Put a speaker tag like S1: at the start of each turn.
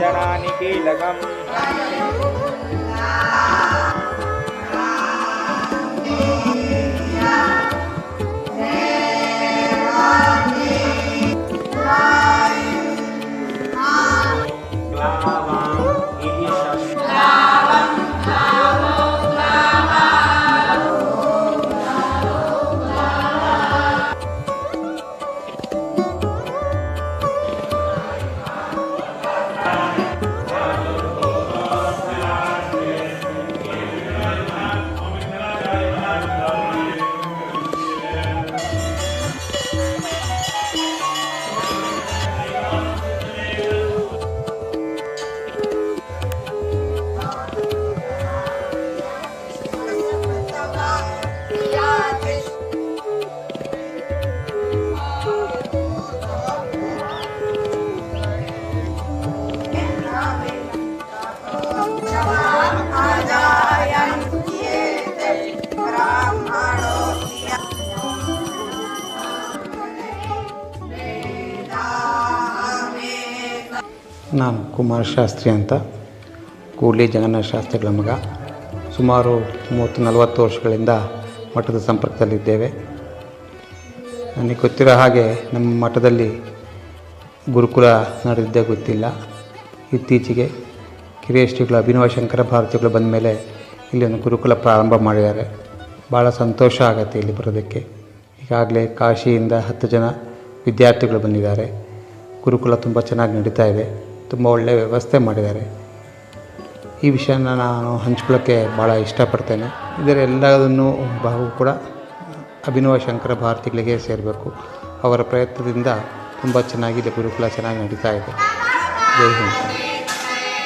S1: जनानि कीलकम्
S2: ನಾನು ಕುಮಾರ ಶಾಸ್ತ್ರಿ ಅಂತ, ಕೂಡ್ಲಿ ಜಗನ್ನಾಥ ಶಾಸ್ತ್ರಿಗಳ ಮಗ. ಸುಮಾರು 30-40 ವರ್ಷಗಳಿಂದ ಮಠದ ಸಂಪರ್ಕದಲ್ಲಿದ್ದೇವೆ. ನನಗೆ ಗೊತ್ತಿರೋ ಹಾಗೆ ನಮ್ಮ ಮಠದಲ್ಲಿ ಗುರುಕುಲ ನಡೆದಿದ್ದೇ ಗೊತ್ತಿಲ್ಲ. ಇತ್ತೀಚೆಗೆ ಕಿರಿಯ ಶ್ರೀಗಳು ಅಭಿನವ ಶಂಕರ ಭಾರತಿಗಳು ಬಂದ ಮೇಲೆ ಇಲ್ಲಿ ಒಂದು ಗುರುಕುಲ ಪ್ರಾರಂಭ ಮಾಡಿದ್ದಾರೆ. ಭಾಳ ಸಂತೋಷ ಆಗುತ್ತೆ ಇಲ್ಲಿ ಬರೋದಕ್ಕೆ. ಈಗಾಗಲೇ ಕಾಶಿಯಿಂದ 10 ಜನ ವಿದ್ಯಾರ್ಥಿಗಳು ಬಂದಿದ್ದಾರೆ. ಗುರುಕುಲ ತುಂಬ ಚೆನ್ನಾಗಿ ನಡೀತಾ ಇದೆ. ತುಂಬ ಒಳ್ಳೆಯ ವ್ಯವಸ್ಥೆ ಮಾಡಿದ್ದಾರೆ. ಈ ವಿಷಯನ ನಾನು ಹಂಚ್ಕೊಳ್ಳೋಕ್ಕೆ ಭಾಳ ಇಷ್ಟಪಡ್ತೇನೆ. ಇದರೆಲ್ಲದನ್ನು ಭಾಗವೂ ಕೂಡ ಅಭಿನವ ಶಂಕರ ಭಾರತಿಗಳಿಗೆ ಸೇರಬೇಕು. ಅವರ ಪ್ರಯತ್ನದಿಂದ ತುಂಬ ಚೆನ್ನಾಗಿದೆ, ಗುರುಕುಲ ಚೆನ್ನಾಗಿ ನಡೀತಾ ಇದೆ. ಜೈ ಹಿಂದ್.